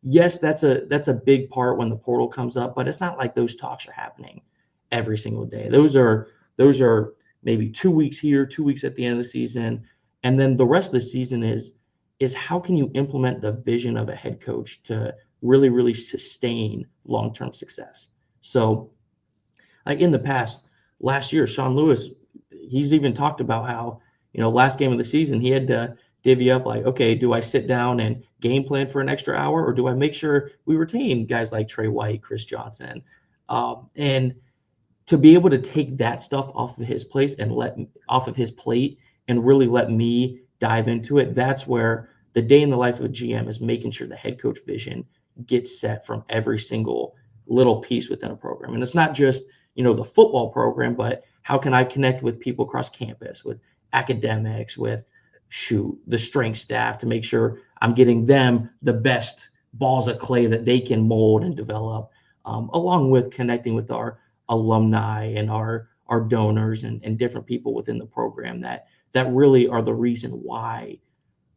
yes, that's a big part when the portal comes up, but it's not like those talks are happening every single day. Those are maybe 2 weeks here, 2 weeks at the end of the season, and then the rest of the season is how can you implement the vision of a head coach to really, really sustain long-term success. So, like in the past, last year, Sean Lewis, he's even talked about how, last game of the season, he had to divvy up like, okay, do I sit down and game plan for an extra hour, or do I make sure we retain guys like Trey White, Chris Johnson, and to be able to take that stuff off of his plate and really let me dive into it. That's where the day in the life of a GM is making sure the head coach vision gets set from every single little piece within a program. And it's not just, the football program, but how can I connect with people across campus, with academics, with the strength staff to make sure I'm getting them the best balls of clay that they can mold and develop, along with connecting with our alumni and our donors and different people within the program that really are the reason why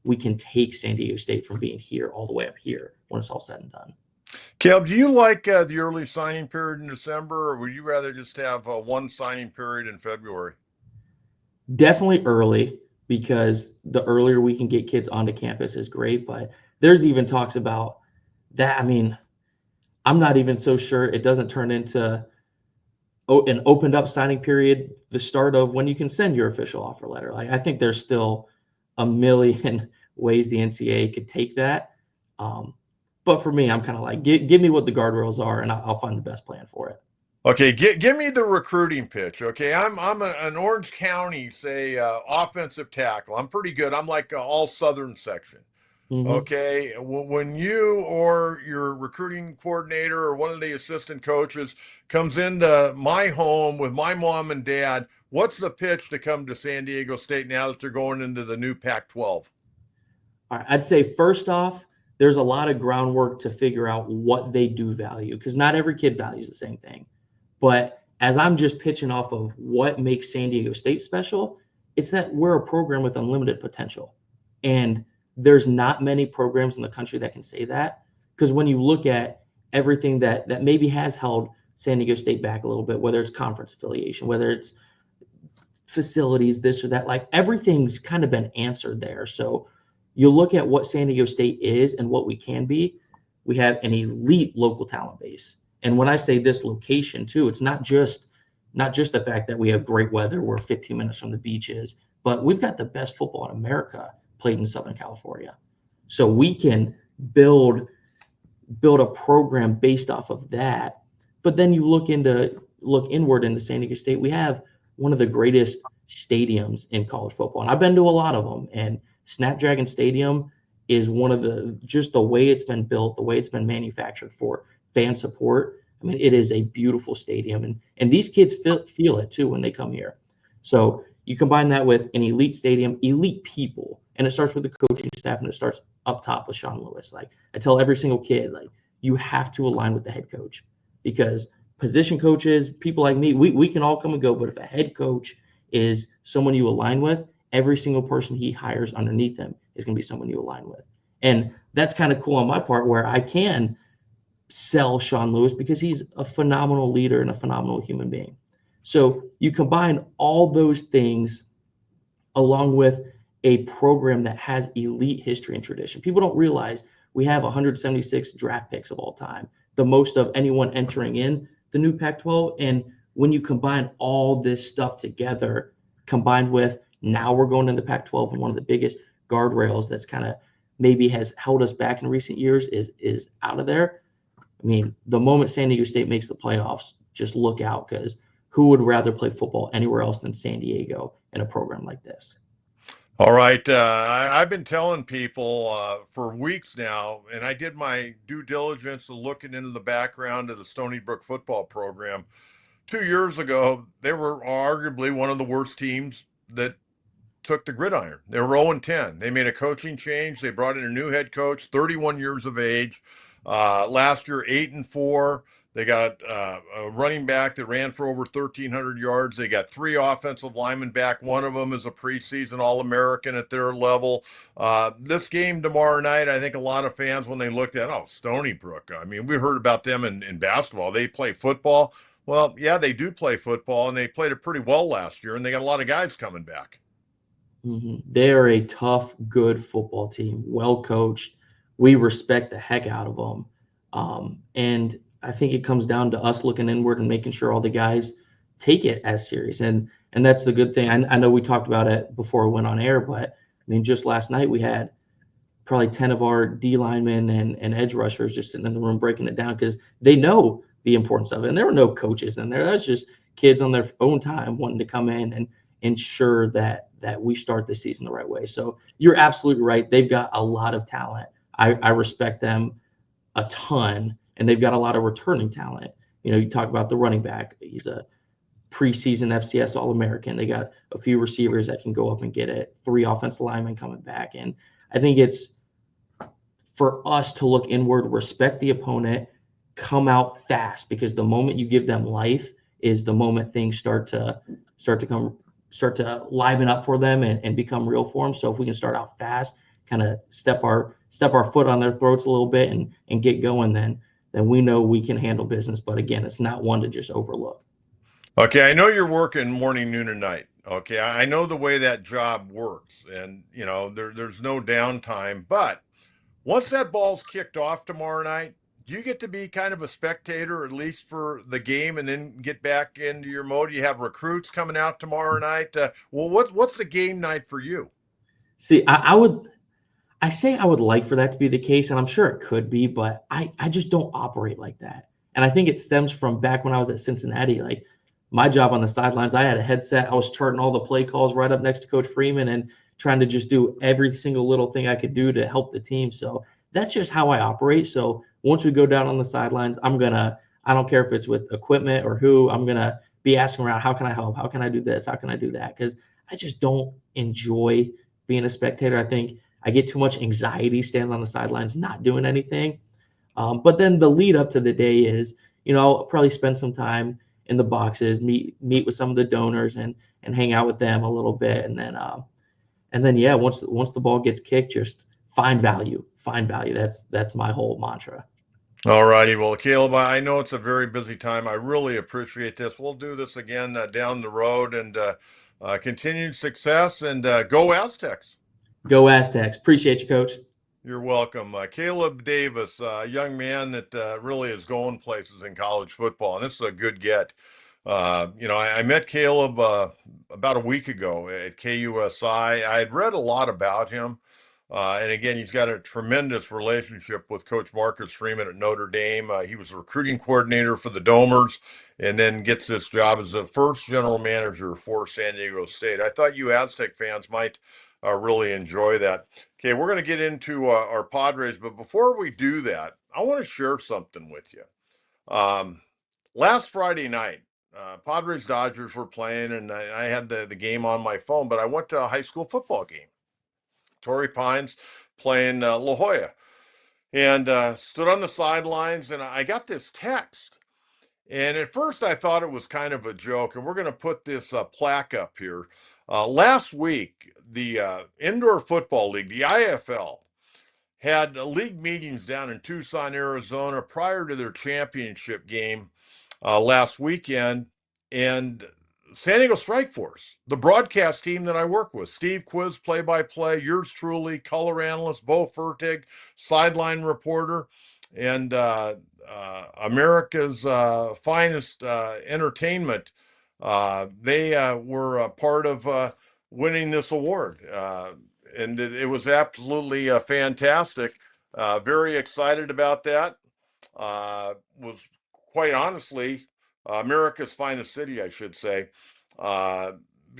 we can take San Diego State from being here all the way up here when it's all said and done. Caleb, do you like the early signing period in December, or would you rather just have one signing period in February? Definitely early, because the earlier we can get kids onto campus is great. But there's even talks about that. I mean, I'm not even so sure it doesn't turn into an opened up signing period, the start of when you can send your official offer letter. Like, I think there's still a million ways the NCAA could take that. But for me, I'm kind of like, give me what the guardrails are, and I'll find the best plan for it. Okay, give me the recruiting pitch. Okay, I'm an Orange County, say, offensive tackle. I'm pretty good. I'm like all Southern section. Mm-hmm. Okay, when you or your recruiting coordinator or one of the assistant coaches comes into my home with my mom and dad, what's the pitch to come to San Diego State now that they're going into the new Pac-12? All right, I'd say first off, there's a lot of groundwork to figure out what they do value, because not every kid values the same thing. But as I'm just pitching off of what makes San Diego State special, it's that we're a program with unlimited potential. And there's not many programs in the country that can say that, because when you look at everything that maybe has held San Diego State back a little bit, whether it's conference affiliation, whether it's facilities, this or that, like everything's kind of been answered there. So you look at what San Diego State is and what we can be. We have an elite local talent base. And when I say this location too, it's not just the fact that we have great weather, we're 15 minutes from the beaches, but we've got the best football in America played in Southern California. So we can build a program based off of that. But then you look inward into San Diego State, we have one of the greatest stadiums in college football. And I've been to a lot of them, and Snapdragon Stadium is one of just the way it's been built, the way it's been manufactured for fan support. I mean, it is a beautiful stadium, and these kids feel it too when they come here. So you combine that with an elite stadium, elite people, and it starts with the coaching staff, and it starts up top with Sean Lewis. Like, I tell every single kid, like, you have to align with the head coach, because position coaches, people like me, we can all come and go, but if a head coach is someone you align with, every single person he hires underneath him is going to be someone you align with. And that's kind of cool on my part, where I can sell Sean Lewis because he's a phenomenal leader and a phenomenal human being. So you combine all those things along with a program that has elite history and tradition. People don't realize we have 176 draft picks of all time, the most of anyone entering in the new Pac-12. And when you combine all this stuff together, combined with now we're going into the Pac-12, and one of the biggest guardrails that's kind of maybe has held us back in recent years is out of there. I mean, the moment San Diego State makes the playoffs, just look out, because who would rather play football anywhere else than San Diego in a program like this? All right. I've been telling people for weeks now, and I did my due diligence of looking into the background of the Stony Brook football program. 2 years ago, they were arguably one of the worst teams that took the gridiron. They were 0-10. They made a coaching change. They brought in a new head coach, 31 years of age. Last year, 8-4. They got a running back that ran for over 1,300 yards. They got three offensive linemen back. One of them is a preseason All-American at their level. This game tomorrow night, I think a lot of fans, when they looked at, oh, Stony Brook, I mean, we heard about them in basketball. They play football. Well, yeah, they do play football, and they played it pretty well last year, and they got a lot of guys coming back. They are a tough, good football team, well coached. We respect the heck out of them. And I think it comes down to us looking inward and making sure all the guys take it as serious. And that's the good thing. I know we talked about it before we went on air, but I mean, just last night we had probably 10 of our D linemen and edge rushers just sitting in the room breaking it down because they know the importance of it. And there were no coaches in there. That's just kids on their own time wanting to come in and ensure that we start the season the right way. So you're absolutely right. They've got a lot of talent. I respect them a ton, and they've got a lot of returning talent. You know, you talk about the running back. He's a preseason FCS All-American. They got a few receivers that can go up and get it, 3 offensive linemen coming back. And I think it's for us to look inward, respect the opponent, come out fast, because the moment you give them life is the moment things start to liven up for them and become real for them. So if we can start out fast, kind of step our foot on their throats a little bit and get going, then we know we can handle business. But again, it's not one to just overlook. Okay, I know you're working morning, noon, and night. Okay, I know the way that job works, and there's no downtime. But once that ball's kicked off tomorrow night, do you get to be kind of a spectator, at least for the game, and then get back into your mode? You have recruits coming out tomorrow night. Well, what's the game night for you? See, I say I would like for that to be the case, and I'm sure it could be, but I just don't operate like that. And I think it stems from back when I was at Cincinnati. Like my job on the sidelines, I had a headset. I was charting all the play calls right up next to Coach Freeman and trying to just do every single little thing I could do to help the team. So that's just how I operate. So once we go down on the sidelines, I don't care if it's with equipment or who, I'm gonna be asking around, how can I help? How can I do this? How can I do that? Because I just don't enjoy being a spectator. I think I get too much anxiety standing on the sidelines, not doing anything. But then the lead up to the day is, I'll probably spend some time in the boxes, meet with some of the donors and hang out with them a little bit, and then yeah, once the ball gets kicked, just find value, find value. That's my whole mantra. All righty. Well, Caleb, I know it's a very busy time. I really appreciate this. We'll do this again down the road, and continued success, and go Aztecs. Go Aztecs! Appreciate you, Coach. You're welcome. Caleb Davis, a young man that really is going places in college football, and this is a good get. I met Caleb about a week ago at KUSI. I had read a lot about him. And again, he's got a tremendous relationship with Coach Marcus Freeman at Notre Dame. He was a recruiting coordinator for the Domers and then gets this job as the first general manager for San Diego State. I thought you Aztec fans might really enjoy that. Okay, we're going to get into our Padres, but before we do that, I want to share something with you. Last Friday night, Padres Dodgers were playing, and I had the game on my phone, but I went to a high school football game. Torrey Pines playing La Jolla, and stood on the sidelines, and I got this text. And at first I thought it was kind of a joke, and we're going to put this plaque up here. Last week, the Indoor Football League, the IFL, had league meetings down in Tucson, Arizona prior to their championship game last weekend. And San Diego Strike Force, the broadcast team that I work with, Steve Quiz, play-by-play, yours truly, color analyst, Bo Fertig, sideline reporter, and America's finest entertainment. They were a part of winning this award. And it was absolutely fantastic. Very excited about that. Was quite honestly America's finest city, I should say. Uh,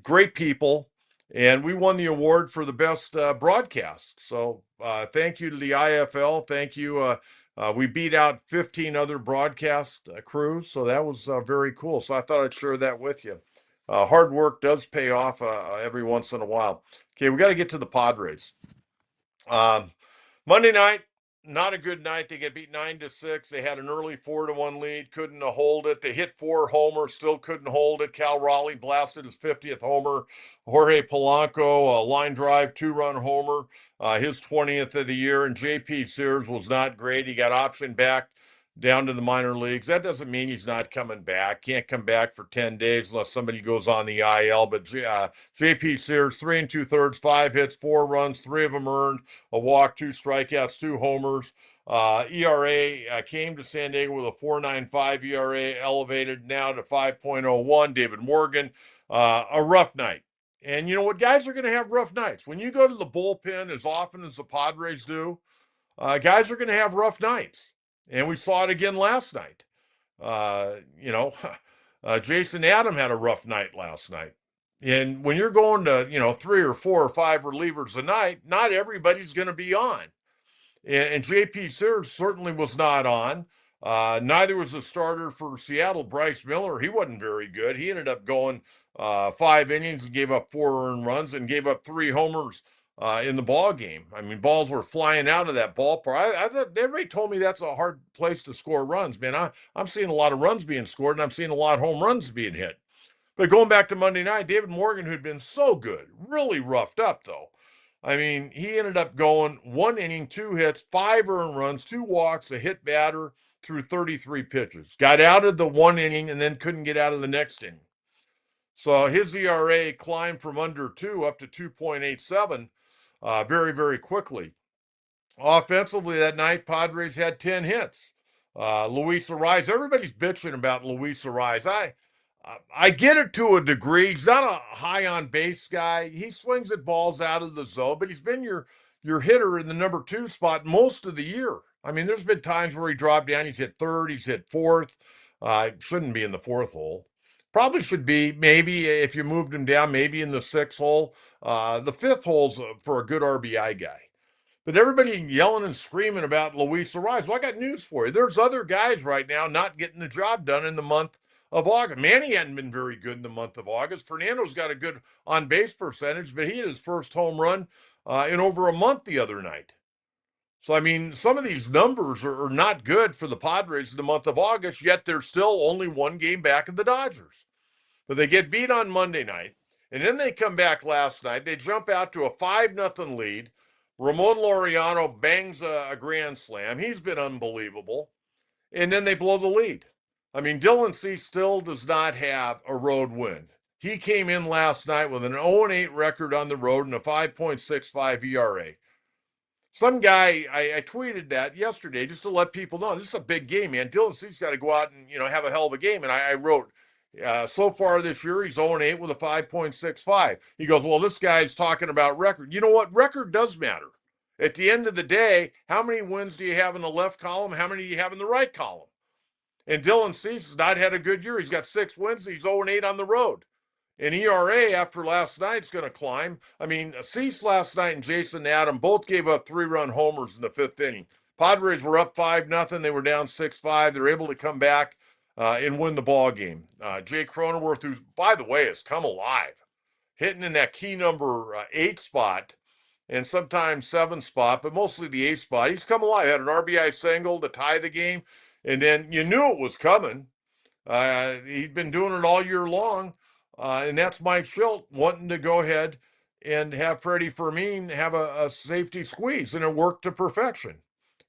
Great people, and we won the award for the best broadcast. So thank you to the IFL. Thank you. We beat out 15 other broadcast crews, so that was very cool. So I thought I'd share that with you. Hard work does pay off every once in a while. Okay, we got to get to the Padres. Um, Monday night, not a good night. They get beat 9-6. They had an early 4-1 lead, couldn't hold it. They hit 4 homers, still couldn't hold it. Cal Raleigh blasted his 50th homer. Jorge Polanco, a line drive, 2-run homer, his 20th of the year. And J.P. Sears was not great. He got optioned back down to the minor leagues. That doesn't mean he's not coming back. Can't come back for 10 days unless somebody goes on the IL. But J.P. Sears, 3 2/3, 5 hits, 4 runs, 3 of them earned, a walk, 2 strikeouts, 2 homers. ERA came to San Diego with a 4.95 ERA, elevated now to 5.01. David Morgan, a rough night. And you know what? Guys are going to have rough nights. When you go to the bullpen as often as the Padres do, guys are going to have rough nights. And we saw it again last night. Uh, you know, Jason Adam had a rough night last night. And when you're going to, 3 or 4 or 5 relievers a night, not everybody's going to be on. And J.P. Sears certainly was not on. Neither was the starter for Seattle, Bryce Miller. He wasn't very good. He ended up going 5 innings and gave up 4 earned runs and gave up 3 homers in the ball game. I mean, balls were flying out of that ballpark. I thought everybody told me that's a hard place to score runs, man. I'm seeing a lot of runs being scored, and I'm seeing a lot of home runs being hit. But going back to Monday night, David Morgan, who'd been so good, really roughed up though. I mean, he ended up going 1 inning, 2 hits, 5 earned runs, 2 walks, a hit batter through 33 pitches. Got out of the 1 inning and then couldn't get out of the next inning. So his ERA climbed from under 2 up to 2.87 very, very quickly. Offensively that night, Padres had 10 hits. Luis Ariz, everybody's bitching about Luis Ariz. I get it to a degree. He's not a high on base guy. He swings at balls out of the zone, but he's been your hitter in the number 2 spot most of the year. I mean, there's been times where he dropped down. He's hit third. He's hit fourth. Shouldn't be in the 4th hole. Probably should be maybe if you moved him down, maybe in the 6th hole. The 5th hole's for a good RBI guy. But everybody yelling and screaming about Luis Ariz. Well, I got news for you. There's other guys right now not getting the job done in the month of August. Manny hadn't been very good in the month of August. Fernando's got a good on-base percentage, but he hit his first home run in over a month the other night. So, I mean, some of these numbers are not good for the Padres in the month of August, yet they're still only 1 game back of the Dodgers. But they get beat on Monday night, and then they come back last night. They jump out to a 5-0 lead. Ramon Laureano bangs a grand slam. He's been unbelievable. And then they blow the lead. I mean, Dylan Cease still does not have a road win. He came in last night with an 0-8 record on the road and a 5.65 ERA. Some guy, I tweeted that yesterday just to let people know this is a big game, man. Dylan Cease got to go out and have a hell of a game. And I wrote, so far this year, he's 0-8 with a 5.65. He goes, well, this guy's talking about record. You know what? Record does matter. At the end of the day, how many wins do you have in the left column? How many do you have in the right column? And Dylan Cease has not had a good year. He's got 6 wins. He's 0-8 on the road. And ERA after last night's going to climb. I mean, Cease last night and Jason Adam both gave up 3-run homers in the 5th inning. Padres were up 5-0. They were down 6-5. They're able to come back and win the ball game. Jay Cronenworth, who, by the way, has come alive, hitting in that key number 8 spot and sometimes 7 spot, but mostly the 8 spot. He's come alive. Had an RBI single to tie the game, and then you knew it was coming. He'd been doing it all year long, and that's Mike Schilt wanting to go ahead and have Freddie Fermin have a safety squeeze, and it worked to perfection.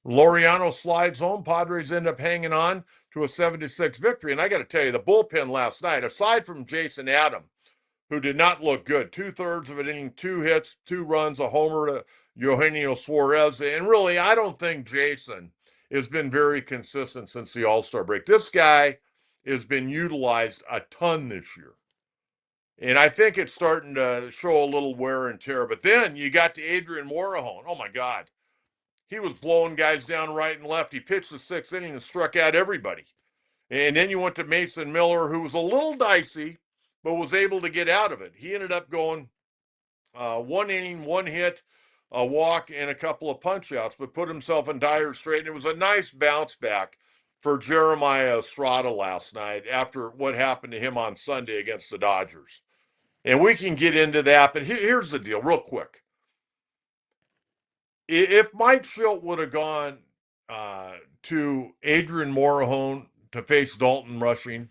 Laureano slides home. Padres end up hanging on to a 7-6 victory. And I got to tell you, the bullpen last night, aside from Jason Adam, who did not look good, 2/3 of an inning, 2 hits, 2 runs, a homer to Eugenio Suarez. And really, I don't think Jason has been very consistent since the All-Star break. This guy has been utilized a ton this year. And I think it's starting to show a little wear and tear. But then you got to Adrian Morejon. Oh, my God. He was blowing guys down right and left. He pitched the 6th inning and struck out everybody. And then you went to Mason Miller, who was a little dicey, but was able to get out of it. He ended up going 1 inning, 1 hit, a walk, and a couple of punch-outs, but put himself in dire strait. And it was a nice bounce back for Jeremiah Estrada last night after what happened to him on Sunday against the Dodgers. And we can get into that, but here's the deal real quick. If Mike Schilt would have gone to Adrian Morahone to face Dalton Rushing,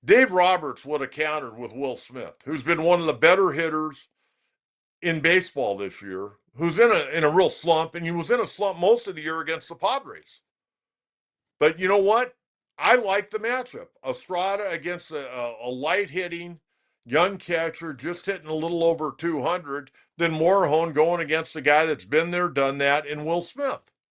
Dave Roberts would have countered with Will Smith, who's been one of the better hitters in baseball this year, who's in a real slump, and he was in a slump most of the year against the Padres. But you know what? I like the matchup. Estrada against a light hitting young catcher, just hitting a little over 200, then Morahone going against a guy that's been there, done that, in Will Smith.